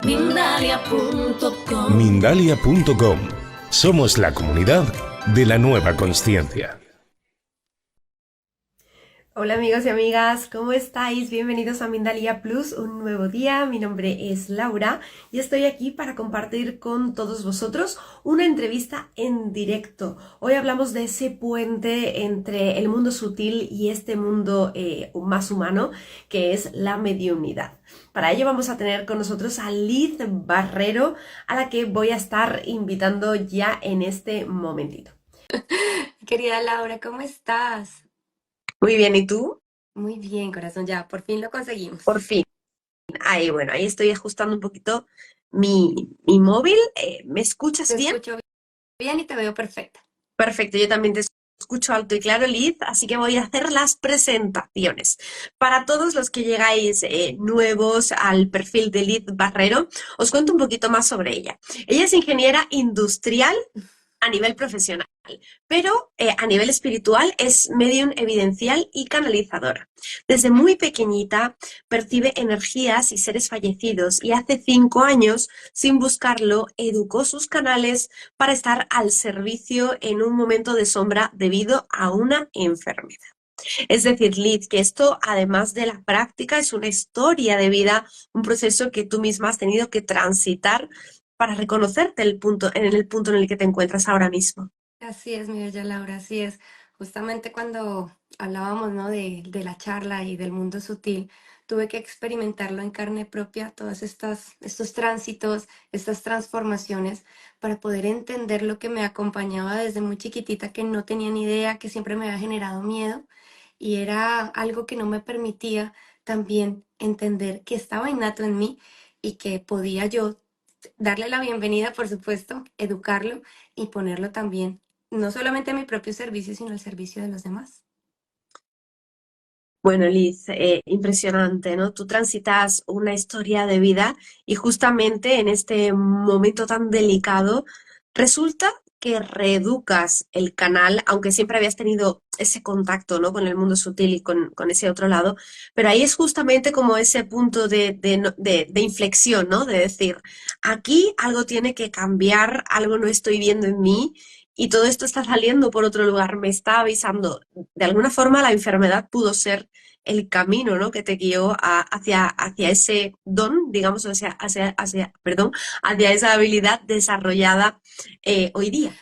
Mindalia.com. Mindalia.com. Somos la comunidad de la nueva consciencia. Hola amigos y amigas, ¿cómo estáis? Bienvenidos a Mindalia Plus, un nuevo día. Mi nombre es Laura y estoy aquí para compartir con todos vosotros una entrevista en directo. Hoy hablamos de ese puente entre el mundo sutil y este mundo más humano, que es la mediunidad. Para ello vamos a tener con nosotros a Liz Barrero, a la que voy a estar invitando ya en este momentito. Querida Laura, ¿cómo estás? Muy bien, ¿y tú? Muy bien, corazón, ya, por fin lo conseguimos. Por fin. Bueno, ahí estoy ajustando un poquito mi móvil. ¿Me escuchas Te bien? escucho bien y te veo perfecta. Perfecto, yo también te escucho alto y claro, Liz, así que voy a hacer las presentaciones. Para todos los que llegáis nuevos al perfil de Liz Barrero, os cuento un poquito más sobre ella. Ella es ingeniera industrial a nivel profesional, pero a nivel espiritual es medium evidencial y canalizadora. Desde muy pequeñita percibe energías y seres fallecidos y hace 5 años, sin buscarlo, educó sus canales para estar al servicio en un momento de sombra debido a una enfermedad. Es decir, Liz, que esto, además de la práctica, es una historia de vida, un proceso que tú misma has tenido que transitar para reconocerte en el punto en el que te encuentras ahora mismo. Así es, mi bella Laura, así es. Justamente cuando hablábamos, ¿no? de la charla y del mundo sutil, tuve que experimentarlo en carne propia, estos tránsitos, estas transformaciones, para poder entender lo que me acompañaba desde muy chiquitita, que no tenía ni idea, que siempre me había generado miedo, y era algo que no me permitía también entender que estaba innato en mí y que podía yo darle la bienvenida, por supuesto, educarlo y ponerlo también, no solamente a mi propio servicio, sino al servicio de los demás. Bueno, Liz, impresionante, ¿no? Tú transitas una historia de vida y justamente en este momento tan delicado resulta que reeducas el canal, aunque siempre habías tenido ese contacto, ¿no? Con el mundo sutil y con ese otro lado, pero ahí es justamente como ese punto de inflexión, ¿no? De decir, aquí algo tiene que cambiar, algo no estoy viendo en mí. Y todo esto está saliendo por otro lugar, me está avisando. De alguna forma la enfermedad pudo ser el camino, ¿no? Que te guió hacia ese don, digamos, perdón, hacia esa habilidad desarrollada hoy día.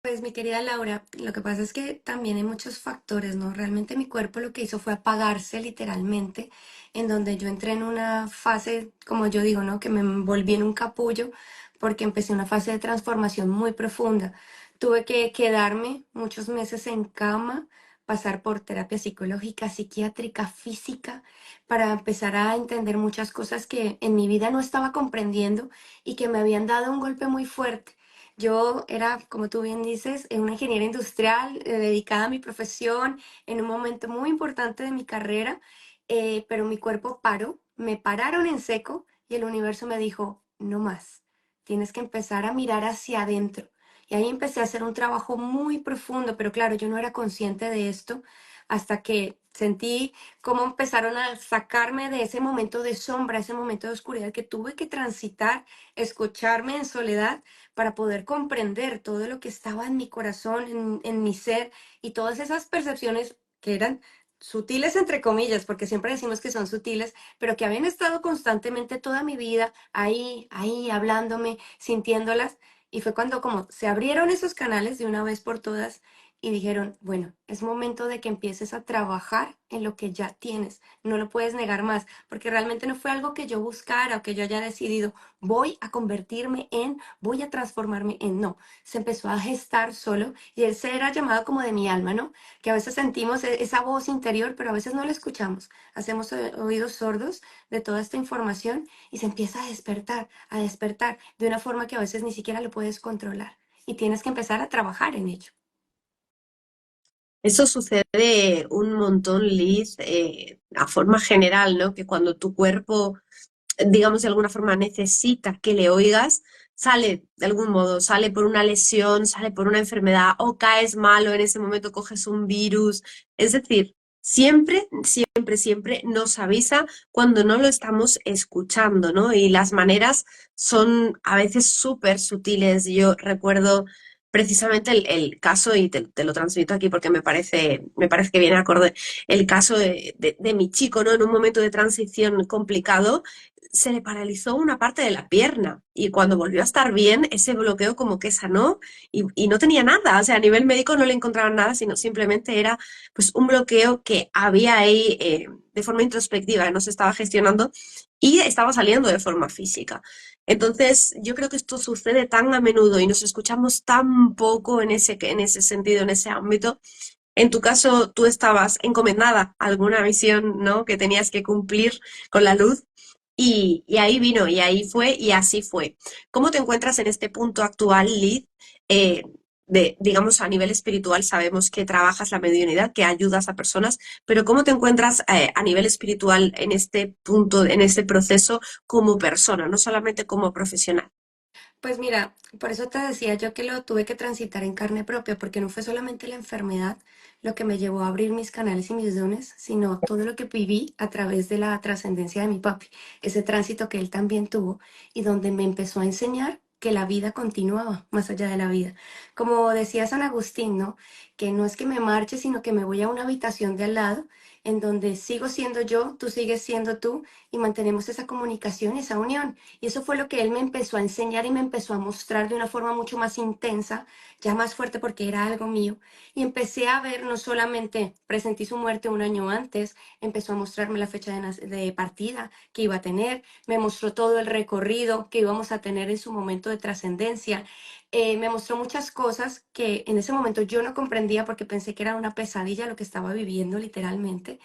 Pues mi querida Laura, lo que pasa es que también hay muchos factores, ¿no? Realmente mi cuerpo lo que hizo fue apagarse literalmente, en donde yo entré en una fase, como yo digo, ¿no? Que me envolví en un capullo porque empecé una fase de transformación muy profunda. Tuve que quedarme muchos meses en cama, pasar por terapia psicológica, psiquiátrica, física, para empezar a entender muchas cosas que en mi vida no estaba comprendiendo y que me habían dado un golpe muy fuerte. Yo era, como tú bien dices, una ingeniera industrial dedicada a mi profesión en un momento muy importante de mi carrera, pero mi cuerpo paró, me pararon en seco y el universo me dijo, no más, tienes que empezar a mirar hacia adentro. Y ahí empecé a hacer un trabajo muy profundo, pero claro, yo no era consciente de esto hasta que sentí cómo empezaron a sacarme de ese momento de sombra, ese momento de oscuridad que tuve que transitar, escucharme en soledad para poder comprender todo lo que estaba en mi corazón, en mi ser y todas esas percepciones que eran sutiles entre comillas, porque siempre decimos que son sutiles, pero que habían estado constantemente toda mi vida ahí, hablándome, sintiéndolas. Y fue cuando como se abrieron esos canales de una vez por todas y dijeron, bueno, es momento de que empieces a trabajar en lo que ya tienes. No lo puedes negar más, porque realmente no fue algo que yo buscara o que yo haya decidido, voy a convertirme en, voy a transformarme en, no, se empezó a gestar solo y él se era llamado como de mi alma, ¿no? Que a veces sentimos esa voz interior, pero a veces no la escuchamos. Hacemos oídos sordos de toda esta información y se empieza a despertar de una forma que a veces ni siquiera lo puedes controlar y tienes que empezar a trabajar en ello. Eso sucede un montón, Liz, a forma general, ¿no? Que cuando tu cuerpo, digamos, de alguna forma necesita que le oigas, sale de algún modo, sale por una lesión, sale por una enfermedad, o caes malo en ese momento, coges un virus. Es decir, siempre, siempre, siempre nos avisa cuando no lo estamos escuchando, ¿no? Y las maneras son a veces súper sutiles. Yo recuerdo precisamente el caso, y te lo transmito aquí porque me parece que viene acorde, el caso de mi chico, ¿no? En un momento de transición complicado, se le paralizó una parte de la pierna y cuando volvió a estar bien, ese bloqueo como que sanó y no tenía nada. O sea, a nivel médico no le encontraban nada, sino simplemente era pues un bloqueo que había ahí de forma introspectiva, que no se estaba gestionando y estaba saliendo de forma física. Entonces, yo creo que esto sucede tan a menudo y nos escuchamos tan poco en ese sentido, en ese ámbito. En tu caso, tú estabas encomendada a alguna misión, ¿no? Que tenías que cumplir con la luz y ahí vino, y ahí fue, y así fue. ¿Cómo te encuentras en este punto actual, Liz? Eh, digamos, a nivel espiritual sabemos que trabajas la mediunidad, que ayudas a personas, pero ¿cómo te encuentras a nivel espiritual en este punto, en este proceso como persona, no solamente como profesional? Pues mira, por eso te decía yo que lo tuve que transitar en carne propia, porque no fue solamente la enfermedad lo que me llevó a abrir mis canales y mis dones, sino todo lo que viví a través de la trascendencia de mi papi, ese tránsito que él también tuvo y donde me empezó a enseñar que la vida continuaba más allá de la vida. Como decía San Agustín, ¿no? Que no es que me marche, sino que me voy a una habitación de al lado en donde sigo siendo yo, tú sigues siendo tú y mantenemos esa comunicación y esa unión. Y eso fue lo que él me empezó a enseñar y me empezó a mostrar de una forma mucho más intensa, ya más fuerte porque era algo mío. Y empecé a ver, no solamente presentí su muerte un año antes, empezó a mostrarme la fecha de partida que iba a tener, me mostró todo el recorrido que íbamos a tener en su momento de trascendencia. Me mostró muchas cosas que en ese momento yo no comprendía porque pensé que era una pesadilla lo que estaba viviendo literalmente.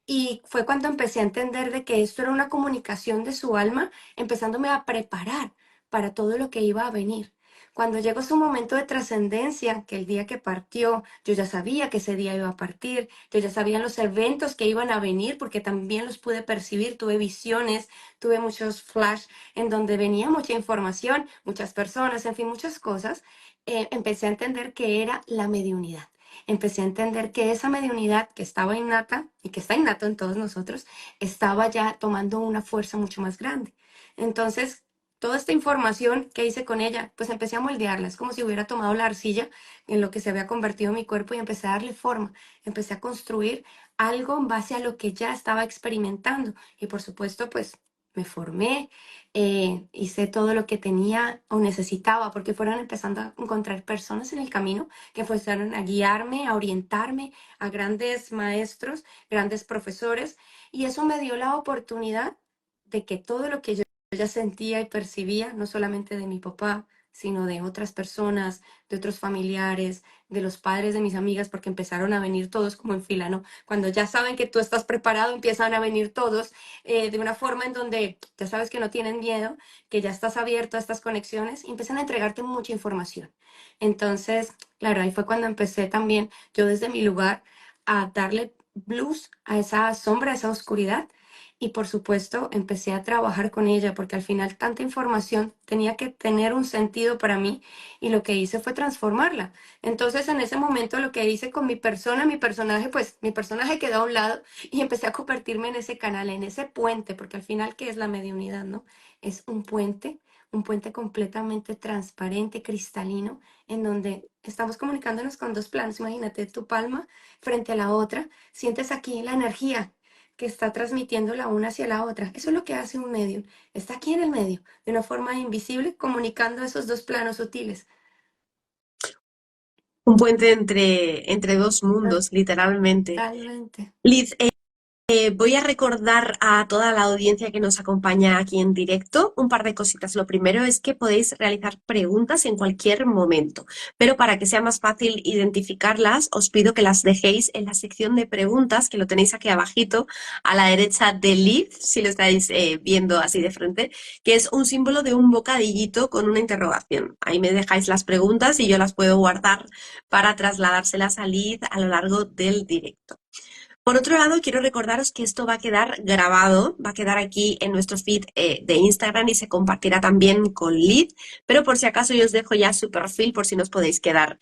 Y fue cuando empecé a entender de que esto era una comunicación de su alma, empezándome a preparar para todo lo que iba a venir. Cuando llegó su momento de trascendencia, que el día que partió, yo ya sabía que ese día iba a partir, yo ya sabía los eventos que iban a venir, porque también los pude percibir, tuve visiones, tuve muchos flash en donde venía mucha información, muchas personas, en fin, muchas cosas. Empecé a entender que era la mediunidad. Empecé a entender que esa mediunidad que estaba innata y que está innato en todos nosotros, estaba ya tomando una fuerza mucho más grande. Entonces, toda esta información que hice con ella, pues empecé a moldearla. Es como si hubiera tomado la arcilla en lo que se había convertido mi cuerpo y empecé a darle forma. Empecé a construir algo en base a lo que ya estaba experimentando. Y por supuesto, pues me formé, hice todo lo que tenía o necesitaba, porque fueron empezando a encontrar personas en el camino que fueron a guiarme, a orientarme, a grandes maestros, grandes profesores, y eso me dio la oportunidad de que todo lo que yo ya sentía y percibía, no solamente de mi papá, sino de otras personas, de otros familiares, de los padres de mis amigas, porque empezaron a venir todos como en fila, ¿no? Cuando ya saben que tú estás preparado, empiezan a venir todos de una forma en donde ya sabes que no tienen miedo, que ya estás abierto a estas conexiones y empiezan a entregarte mucha información. Entonces, claro, ahí fue cuando empecé también yo desde mi lugar a darle luz a esa sombra, a esa oscuridad. Y por supuesto, empecé a trabajar con ella porque al final tanta información tenía que tener un sentido para mí y lo que hice fue transformarla. Entonces, en ese momento lo que hice con mi persona, mi personaje, pues mi personaje quedó a un lado y empecé a convertirme en ese canal, en ese puente, porque al final, ¿qué es la mediunidad, no? Es un puente completamente transparente, cristalino, en donde estamos comunicándonos con dos planos. Imagínate tu palma frente a la otra, sientes aquí la energía que está transmitiendo la una hacia la otra. Eso es lo que hace un medium. Está aquí en el medio, de una forma invisible, comunicando esos dos planos sutiles. Un puente entre dos mundos, literalmente. Totalmente. Liz, voy a recordar a toda la audiencia que nos acompaña aquí en directo un par de cositas. Lo primero es que podéis realizar preguntas en cualquier momento, pero para que sea más fácil identificarlas, os pido que las dejéis en la sección de preguntas, que lo tenéis aquí abajito, a la derecha de Liz, si lo estáis viendo así de frente, que es un símbolo de un bocadillito con una interrogación. Ahí me dejáis las preguntas y yo las puedo guardar para trasladárselas a Liz a lo largo del directo. Por otro lado, quiero recordaros que esto va a quedar grabado, va a quedar aquí en nuestro feed de Instagram y se compartirá también con Lid, pero por si acaso yo os dejo ya su perfil por si no os podéis quedar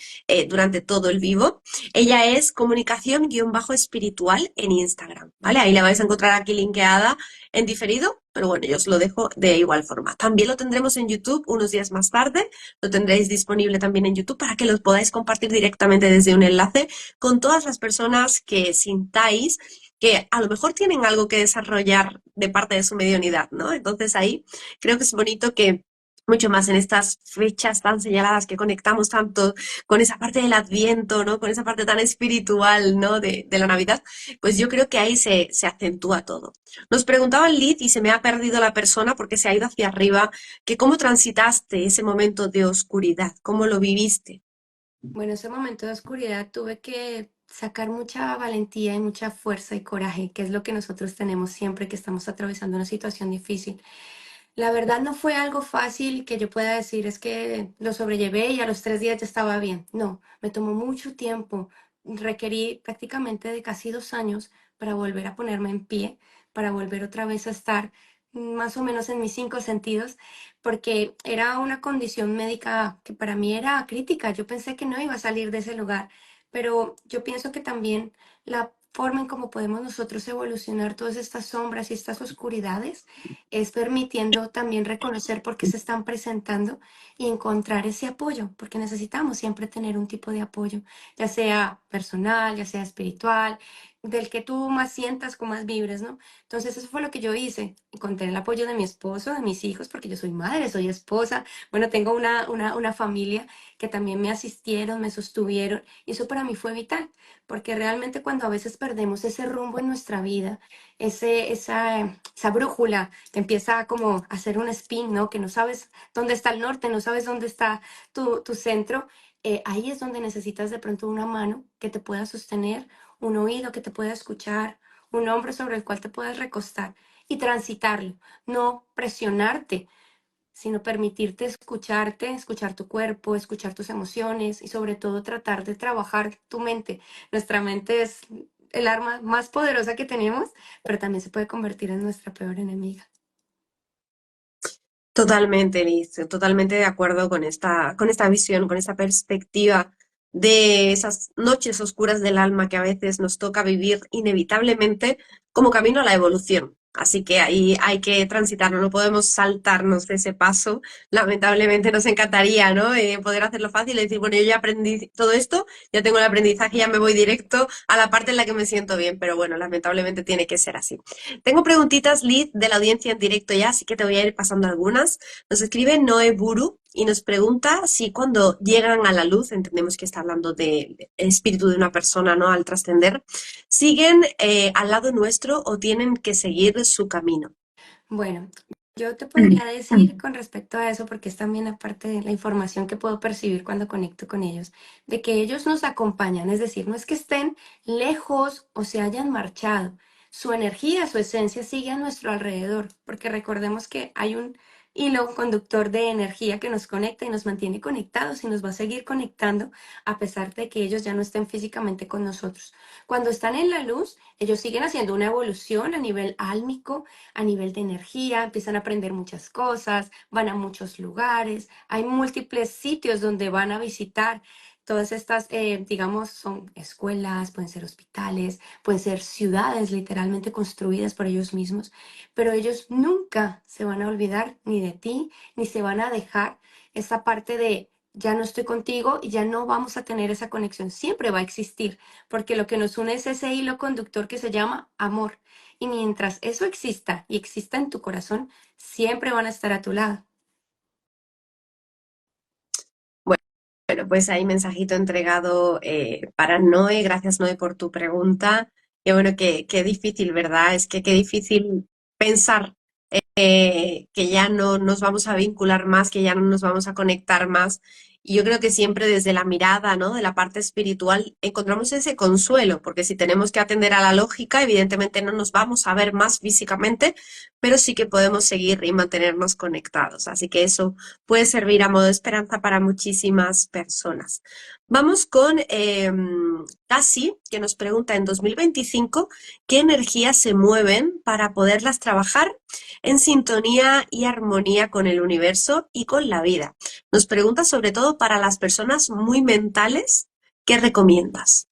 durante todo el vivo. Ella es comunicación-espiritual en Instagram, ¿vale? Ahí la vais a encontrar aquí linkeada en diferido, pero bueno, yo os lo dejo de igual forma. También lo tendremos en YouTube unos días más tarde, lo tendréis disponible también en YouTube para que lo podáis compartir directamente desde un enlace con todas las personas que sintáis que a lo mejor tienen algo que desarrollar de parte de su mediunidad, ¿no? Entonces ahí creo que es bonito que mucho más en estas fechas tan señaladas que conectamos tanto con esa parte del Adviento, ¿no? Con esa parte tan espiritual, ¿no? De la Navidad, pues yo creo que ahí se acentúa todo. Nos preguntaba Lid y se me ha perdido la persona porque se ha ido hacia arriba, que cómo transitaste ese momento de oscuridad, cómo lo viviste. Bueno, ese momento de oscuridad tuve que sacar mucha valentía y mucha fuerza y coraje, que es lo que nosotros tenemos siempre que estamos atravesando una situación difícil. La verdad no fue algo fácil que yo pueda decir, es que lo sobrellevé y a los 3 días ya estaba bien. No, me tomó mucho tiempo. Requerí prácticamente de casi 2 años para volver a ponerme en pie, para volver otra vez a estar más o menos en mis 5 sentidos, porque era una condición médica que para mí era crítica. Yo pensé que no iba a salir de ese lugar, pero yo pienso que también la forma en cómo podemos nosotros evolucionar todas estas sombras y estas oscuridades es permitiendo también reconocer por qué se están presentando y encontrar ese apoyo, porque necesitamos siempre tener un tipo de apoyo, ya sea personal, ya sea espiritual, del que tú más sientas, con más vibres, ¿no? Entonces eso fue lo que yo hice. Encontré el apoyo de mi esposo, de mis hijos, porque yo soy madre, soy esposa, bueno, tengo una familia que también me asistieron, me sostuvieron, y eso para mí fue vital, porque realmente cuando a veces perdemos ese rumbo en nuestra vida, esa brújula que empieza como a hacer un spin, ¿no? Que no sabes dónde está el norte, no sabes dónde está tu centro. Ahí es donde necesitas de pronto una mano que te pueda sostener, un oído que te pueda escuchar, un hombro sobre el cual te puedas recostar y transitarlo, no presionarte, sino permitirte escucharte, escuchar tu cuerpo, escuchar tus emociones y sobre todo tratar de trabajar tu mente. Nuestra mente es el arma más poderosa que tenemos, pero también se puede convertir en nuestra peor enemiga. Totalmente, Liz, totalmente de acuerdo con esta visión, con esta perspectiva de esas noches oscuras del alma que a veces nos toca vivir inevitablemente como camino a la evolución. Así que ahí hay que transitarlo, no podemos saltarnos de ese paso. Lamentablemente nos encantaría, ¿no? Poder hacerlo fácil y decir, bueno, yo ya aprendí todo esto, ya tengo el aprendizaje, ya me voy directo a la parte en la que me siento bien, pero bueno, lamentablemente tiene que ser así. Tengo preguntitas, Liz, de la audiencia en directo ya, así que te voy a ir pasando algunas. Nos escribe Noé Buru y nos pregunta si cuando llegan a la luz, entendemos que está hablando del espíritu de una persona, ¿no? Al trascender, siguen al lado nuestro o tienen que seguir su camino. Bueno, yo te podría decir con respecto a eso, porque es también aparte de la información que puedo percibir cuando conecto con ellos, de que ellos nos acompañan, es decir, no es que estén lejos o se hayan marchado, su energía, su esencia sigue a nuestro alrededor, porque recordemos que hay un hilo conductor de energía que nos conecta y nos mantiene conectados y nos va a seguir conectando a pesar de que ellos ya no estén físicamente con nosotros. Cuando están en la luz, ellos siguen haciendo una evolución a nivel álmico, a nivel de energía, empiezan a aprender muchas cosas, van a muchos lugares, hay múltiples sitios donde van a visitar. Todas estas, digamos, son escuelas, pueden ser hospitales, pueden ser ciudades literalmente construidas por ellos mismos, pero ellos nunca se van a olvidar ni de ti, ni se van a dejar esa parte de ya no estoy contigo y ya no vamos a tener esa conexión. Siempre va a existir, porque lo que nos une es ese hilo conductor que se llama amor. Y mientras eso exista y exista en tu corazón, siempre van a estar a tu lado. Bueno, pues ahí mensajito entregado para Noé. Gracias, Noé, por tu pregunta. Y bueno, qué difícil, ¿verdad? Es que qué difícil pensar que ya no nos vamos a vincular más, que ya no nos vamos a conectar más. Y yo creo que siempre desde la mirada, ¿no? De la parte espiritual encontramos ese consuelo, porque si tenemos que atender a la lógica, evidentemente no nos vamos a ver más físicamente, pero sí que podemos seguir y mantenernos conectados. Así que eso puede servir a modo de esperanza para muchísimas personas. Vamos con Casi, que nos pregunta en 2025 qué energías se mueven para poderlas trabajar en sintonía y armonía con el universo y con la vida. Nos pregunta sobre todo para las personas muy mentales, ¿qué recomiendas?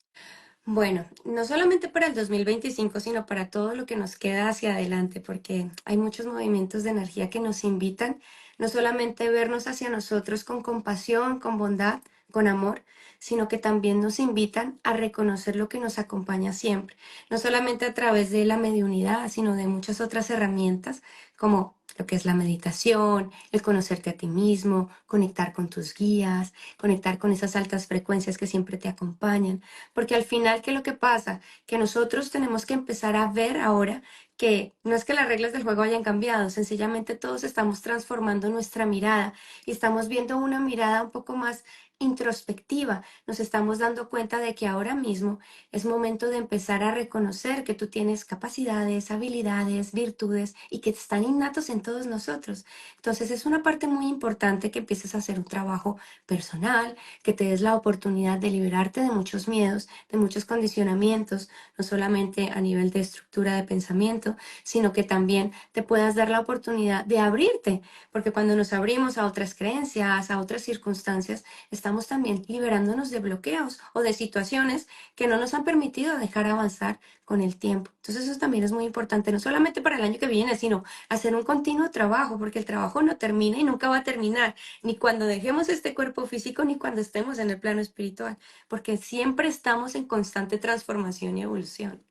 Bueno, no solamente para el 2025, sino para todo lo que nos queda hacia adelante, porque hay muchos movimientos de energía que nos invitan no solamente vernos hacia nosotros con compasión, con bondad, con amor, sino que también nos invitan a reconocer lo que nos acompaña siempre, no solamente a través de la mediunidad, sino de muchas otras herramientas, como lo que es la meditación, el conocerte a ti mismo, conectar con tus guías, conectar con esas altas frecuencias que siempre te acompañan. Porque al final, ¿qué es lo que pasa? Que nosotros tenemos que empezar a ver ahora que no es que las reglas del juego hayan cambiado, sencillamente todos estamos transformando nuestra mirada y estamos viendo una mirada un poco más introspectiva. Nos estamos dando cuenta de que ahora mismo es momento de empezar a reconocer que tú tienes capacidades, habilidades, virtudes y que están innatos en todos nosotros. Entonces es una parte muy importante que empieces a hacer un trabajo personal, que te des la oportunidad de liberarte de muchos miedos, de muchos condicionamientos, no solamente a nivel de estructura de pensamiento, sino que también te puedas dar la oportunidad de abrirte, porque cuando nos abrimos a otras creencias, a otras circunstancias, estamos también liberándonos de bloqueos o de situaciones que no nos han permitido dejar avanzar con el tiempo. Entonces eso también es muy importante, no solamente para el año que viene, sino hacer un continuo trabajo, porque el trabajo no termina y nunca va a terminar ni cuando dejemos este cuerpo físico, ni cuando estemos en el plano espiritual, porque siempre estamos en constante transformación y evolución.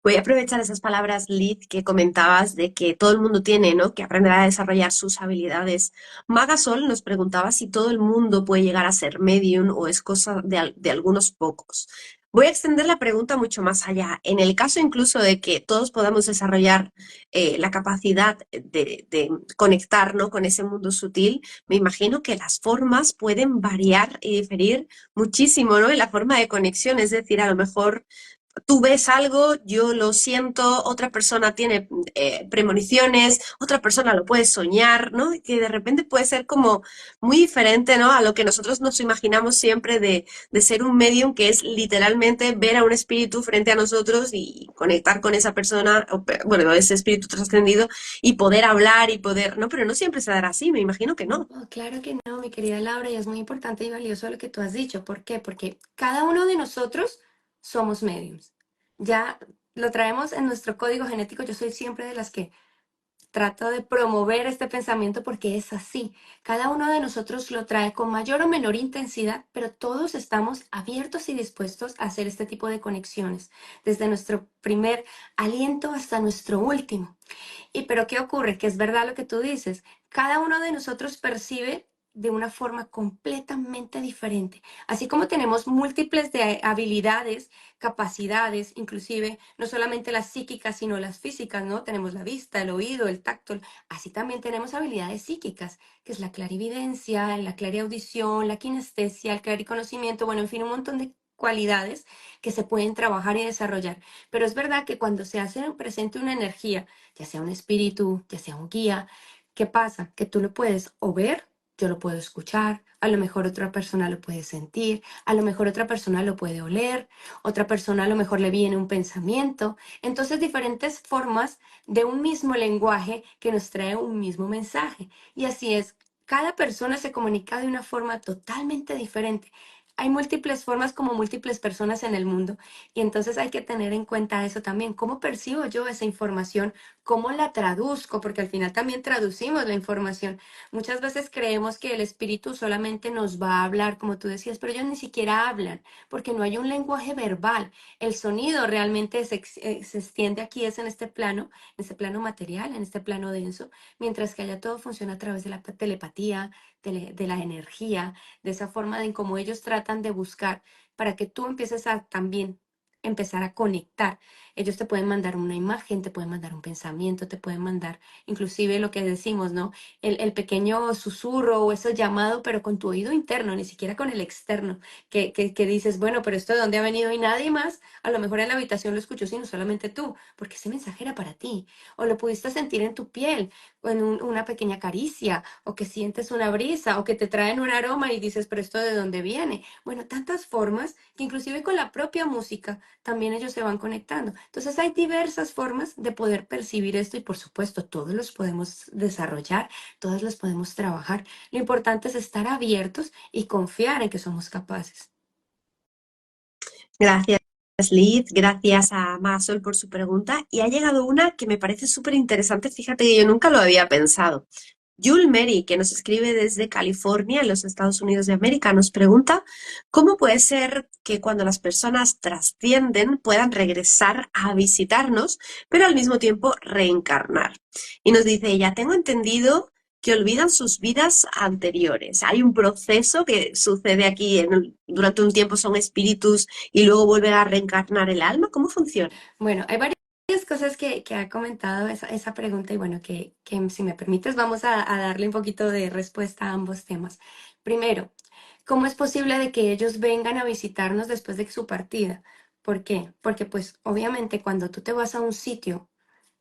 Voy a aprovechar esas palabras, Liz, que comentabas de que todo el mundo tiene, ¿no?, que aprender a desarrollar sus habilidades. Magasol nos preguntaba si todo el mundo puede llegar a ser medium o es cosa de algunos pocos. Voy a extender la pregunta mucho más allá. En el caso incluso de que todos podamos desarrollar la capacidad de conectar, ¿no?, con ese mundo sutil, me imagino que las formas pueden variar y diferir muchísimo, ¿no?, en la forma de conexión. Es decir, a lo mejor tú ves algo, yo lo siento, otra persona tiene premoniciones, otra persona lo puede soñar, ¿no? Y que de repente puede ser como muy diferente, ¿no?, a lo que nosotros nos imaginamos siempre de ser un medium, que es literalmente ver a un espíritu frente a nosotros y conectar con esa persona, bueno, ese espíritu trascendido, y poder hablar y poder, ¿no? Pero no siempre se dará así, me imagino que no. No, claro que no, mi querida Laura, y es muy importante y valioso lo que tú has dicho. ¿Por qué? Porque cada uno de nosotros somos mediums. Ya lo traemos en nuestro código genético. Yo soy siempre de las que trato de promover este pensamiento porque es así. Cada uno de nosotros lo trae con mayor o menor intensidad, pero todos estamos abiertos y dispuestos a hacer este tipo de conexiones, desde nuestro primer aliento hasta nuestro último. Y pero ¿qué ocurre? Que es verdad lo que tú dices. Cada uno de nosotros percibe de una forma completamente diferente. Así como tenemos múltiples de habilidades, capacidades, inclusive no solamente las psíquicas, sino las físicas, ¿no? Tenemos la vista, el oído, el tacto. Así también tenemos habilidades psíquicas, que es la clarividencia, la clariaudición, la kinestesia, el clariconocimiento, bueno, en fin, un montón de cualidades que se pueden trabajar y desarrollar. Pero es verdad que cuando se hace presente una energía, ya sea un espíritu, ya sea un guía, ¿qué pasa? Que tú lo puedes o ver, yo lo puedo escuchar, a lo mejor otra persona lo puede sentir, a lo mejor otra persona lo puede oler, otra persona a lo mejor le viene un pensamiento. Entonces, diferentes formas de un mismo lenguaje que nos trae un mismo mensaje. Y así es, cada persona se comunica de una forma totalmente diferente. Hay múltiples formas como múltiples personas en el mundo y entonces hay que tener en cuenta eso también. ¿Cómo percibo yo esa información? ¿Cómo la traduzco? Porque al final también traducimos la información. Muchas veces creemos que el espíritu solamente nos va a hablar, como tú decías, pero ellos ni siquiera hablan, porque no hay un lenguaje verbal. El sonido realmente se extiende aquí, es en este plano material, en este plano denso, mientras que allá todo funciona a través de la telepatía, de la energía, de esa forma de en cómo ellos tratan de buscar para que tú empieces a también empezar a conectar. Ellos te pueden mandar una imagen, te pueden mandar un pensamiento, te pueden mandar inclusive lo que decimos, ¿no? El pequeño susurro o ese llamado, pero con tu oído interno, ni siquiera con el externo, que dices, bueno, pero esto de dónde ha venido y nadie más, a lo mejor en la habitación lo escuchó, sino solamente tú, porque ese mensaje era para ti, o lo pudiste sentir en tu piel, o en una pequeña caricia, o que sientes una brisa, o que te traen un aroma y dices, pero esto de dónde viene. Bueno, tantas formas que inclusive con la propia música también ellos se van conectando. Entonces hay diversas formas de poder percibir esto y por supuesto todos los podemos desarrollar, todos los podemos trabajar. Lo importante es estar abiertos y confiar en que somos capaces. Gracias, Liz. Gracias a Marisol por su pregunta. Y ha llegado una que me parece súper interesante. Fíjate que yo nunca lo había pensado. Jul Mary, que nos escribe desde California, en los Estados Unidos de América, nos pregunta cómo puede ser que cuando las personas trascienden puedan regresar a visitarnos, pero al mismo tiempo reencarnar. Y nos dice ella, tengo entendido que olvidan sus vidas anteriores. Hay un proceso que sucede aquí durante un tiempo son espíritus y luego vuelve a reencarnar el alma. ¿Cómo funciona? Bueno, hay varias cosas que ha comentado esa pregunta y bueno, que si me permites vamos a darle un poquito de respuesta a ambos temas. Primero, ¿cómo es posible de que ellos vengan a visitarnos después de su partida? ¿Por qué? Porque pues obviamente cuando tú te vas a un sitio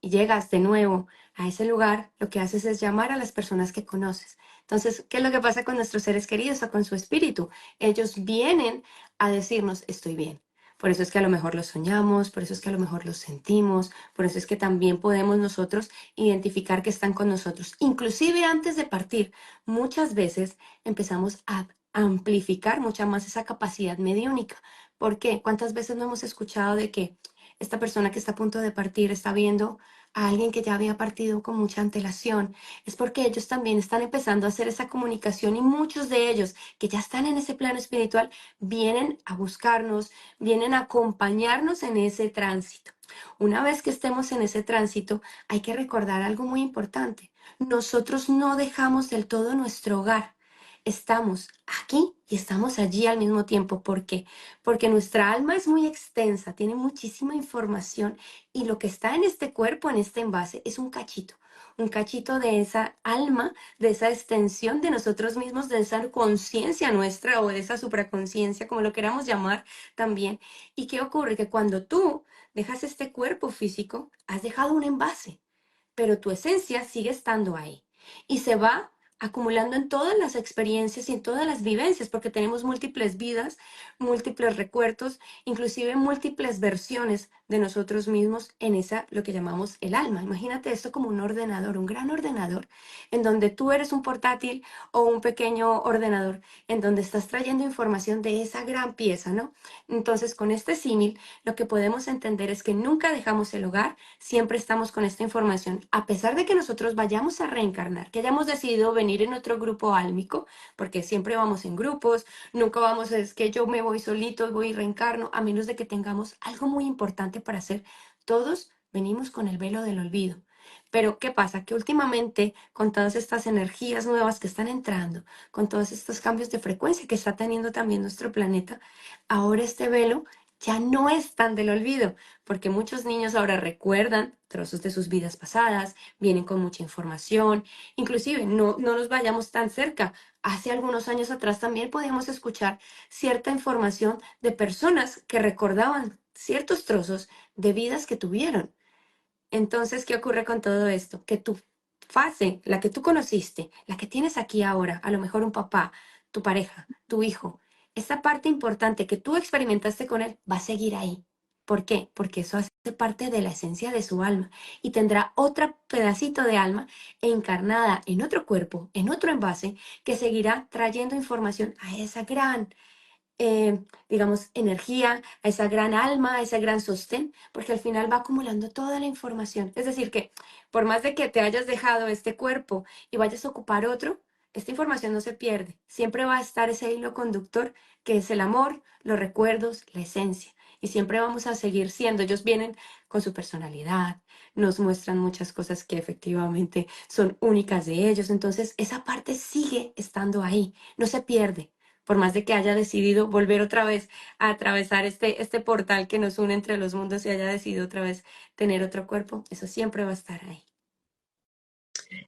y llegas de nuevo a ese lugar, lo que haces es llamar a las personas que conoces. Entonces, ¿qué es lo que pasa con nuestros seres queridos o con su espíritu? Ellos vienen a decirnos, estoy bien. Por eso es que a lo mejor los soñamos, por eso es que a lo mejor los sentimos, por eso es que también podemos nosotros identificar que están con nosotros. Inclusive antes de partir, muchas veces empezamos a amplificar mucha más esa capacidad mediúnica. ¿Por qué? ¿Cuántas veces no hemos escuchado de que esta persona que está a punto de partir está viendo a alguien que ya había partido con mucha antelación? Es porque ellos también están empezando a hacer esa comunicación y muchos de ellos que ya están en ese plano espiritual vienen a buscarnos, vienen a acompañarnos en ese tránsito. Una vez que estemos en ese tránsito, hay que recordar algo muy importante. Nosotros no dejamos del todo nuestro hogar. Estamos aquí y estamos allí al mismo tiempo. ¿Por qué? Porque nuestra alma es muy extensa, tiene muchísima información y lo que está en este cuerpo, en este envase, es un cachito de esa alma, de esa extensión de nosotros mismos, de esa conciencia nuestra o de esa supraconciencia, como lo queramos llamar también. ¿Y qué ocurre? Que cuando tú dejas este cuerpo físico, has dejado un envase, pero tu esencia sigue estando ahí y se va acumulando en todas las experiencias y en todas las vivencias, porque tenemos múltiples vidas, múltiples recuerdos, inclusive múltiples versiones de nosotros mismos en esa, lo que llamamos el alma. Imagínate esto como un ordenador, un gran ordenador, en donde tú eres un portátil o un pequeño ordenador, en donde estás trayendo información de esa gran pieza, ¿no? Entonces, con este símil, lo que podemos entender es que nunca dejamos el hogar, siempre estamos con esta información, a pesar de que nosotros vayamos a reencarnar, que hayamos decidido venir en otro grupo álmico, porque siempre vamos en grupos, nunca vamos, es que yo me voy solito y voy y reencarno, a menos de que tengamos algo muy importante para hacer. Todos venimos con el velo del olvido. Pero ¿qué pasa? Que últimamente, con todas estas energías nuevas que están entrando, con todos estos cambios de frecuencia que está teniendo también nuestro planeta, ahora este velo ya no es tan del olvido, porque muchos niños ahora recuerdan trozos de sus vidas pasadas, vienen con mucha información, inclusive no nos vayamos tan cerca. Hace algunos años atrás también podíamos escuchar cierta información de personas que recordaban ciertos trozos de vidas que tuvieron. Entonces, ¿qué ocurre con todo esto? Que tu fase, la que tú conociste, la que tienes aquí ahora, a lo mejor un papá, tu pareja, tu hijo, esa parte importante que tú experimentaste con él va a seguir ahí. ¿Por qué? Porque eso hace parte de la esencia de su alma y tendrá otro pedacito de alma encarnada en otro cuerpo, en otro envase, que seguirá trayendo información a esa gran digamos, energía, a esa gran alma, a ese gran sostén, porque al final va acumulando toda la información. Es decir, que por más de que te hayas dejado este cuerpo y vayas a ocupar otro, esta información no se pierde. Siempre va a estar ese hilo conductor que es el amor, los recuerdos, la esencia. Y siempre vamos a seguir siendo. Ellos vienen con su personalidad, nos muestran muchas cosas que efectivamente son únicas de ellos. Entonces, esa parte sigue estando ahí, no se pierde. por más de que haya decidido volver otra vez a atravesar este portal que nos une entre los mundos y haya decidido otra vez tener otro cuerpo, eso siempre va a estar ahí.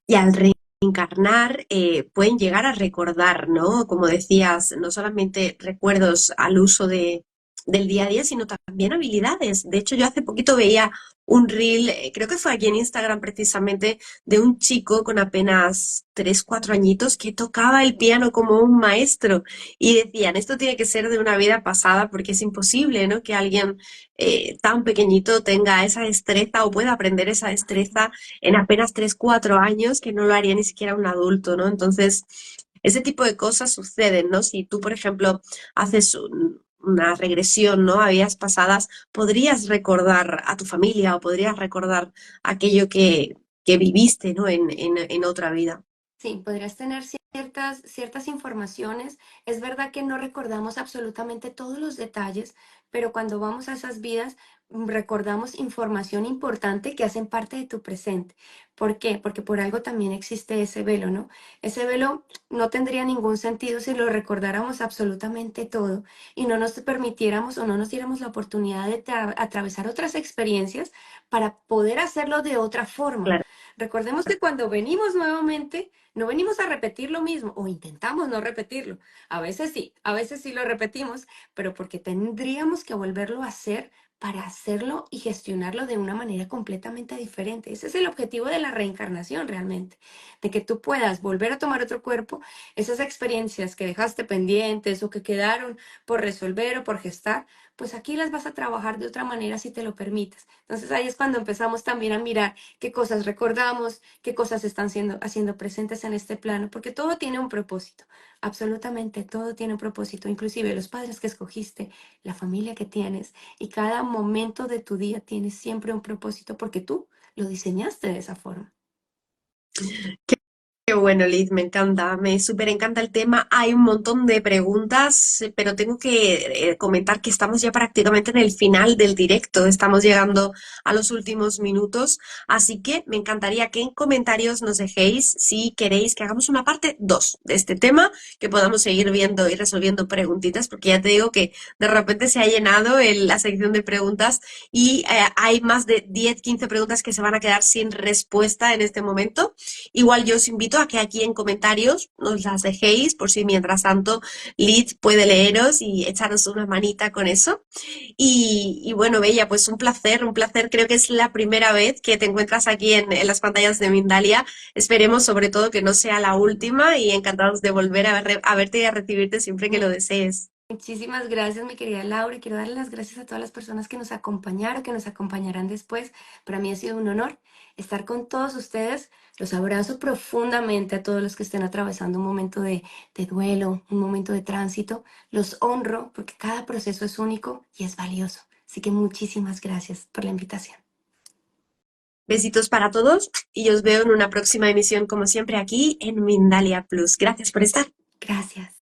Y al reencarnar pueden llegar a recordar, ¿no? Como decías, no solamente recuerdos al uso del día a día, sino también habilidades. De hecho, yo hace poquito veía un reel, creo que fue aquí en Instagram precisamente, de un chico con apenas 3 4 añitos que tocaba el piano como un maestro. Y decían, esto tiene que ser de una vida pasada porque es imposible, ¿no? Que alguien tan pequeñito tenga esa destreza o pueda aprender esa destreza en apenas 3 4 años, que no lo haría ni siquiera un adulto, ¿no? Entonces, ese tipo de cosas suceden, ¿no? Si tú, por ejemplo, haces una regresión, ¿no? A vidas pasadas, podrías recordar a tu familia o podrías recordar aquello que viviste, ¿no? En otra vida. Sí, podrías tener ciertas informaciones. Es verdad que no recordamos absolutamente todos los detalles, pero cuando vamos a esas vidas, recordamos información importante que hacen parte de tu presente. ¿Por qué? Porque por algo también existe ese velo, ¿no? Ese velo no tendría ningún sentido si lo recordáramos absolutamente todo y no nos permitiéramos o no nos diéramos la oportunidad de atravesar otras experiencias para poder hacerlo de otra forma. Claro. Recordemos que cuando venimos nuevamente, no venimos a repetir lo mismo o intentamos no repetirlo. A veces sí lo repetimos, pero porque tendríamos que volverlo a hacer para hacerlo y gestionarlo de una manera completamente diferente. Ese es el objetivo de la reencarnación realmente, de que tú puedas volver a tomar otro cuerpo, esas experiencias que dejaste pendientes o que quedaron por resolver o por gestar, pues aquí las vas a trabajar de otra manera si te lo permites. Entonces ahí es cuando empezamos también a mirar qué cosas recordamos, qué cosas están haciendo presentes en este plano, porque todo tiene un propósito, absolutamente todo tiene un propósito, inclusive los padres que escogiste, la familia que tienes, y cada momento de tu día tiene siempre un propósito porque tú lo diseñaste de esa forma. Qué bueno, Liz, me encanta, me súper encanta el tema. Hay un montón de preguntas, pero tengo que comentar que estamos ya prácticamente en el final del directo, estamos llegando a los últimos minutos, así que me encantaría que en comentarios nos dejéis si queréis que hagamos una parte 2 de este tema, que podamos seguir viendo y resolviendo preguntitas, porque ya te digo que de repente se ha llenado la sección de preguntas y hay más de 10 15 preguntas que se van a quedar sin respuesta en este momento. Igual yo os invito a que aquí en comentarios nos las dejéis por si mientras tanto Liz puede leeros y echaros una manita con eso. Y bueno, Bella, pues un placer, un placer. Creo que es la primera vez que te encuentras aquí en las pantallas de Mindalia. Esperemos sobre todo que no sea la última y encantados de volver a verte y a recibirte siempre que lo desees. Muchísimas gracias, mi querida Laura, y quiero darle las gracias a todas las personas que nos acompañaron, que nos acompañarán después. Para mí ha sido un honor estar con todos ustedes. Los abrazo profundamente a todos los que estén atravesando un momento de duelo, un momento de tránsito. Los honro porque cada proceso es único y es valioso. Así que muchísimas gracias por la invitación. Besitos para todos y os veo en una próxima emisión como siempre aquí en Mindalia Plus. Gracias por estar. Gracias.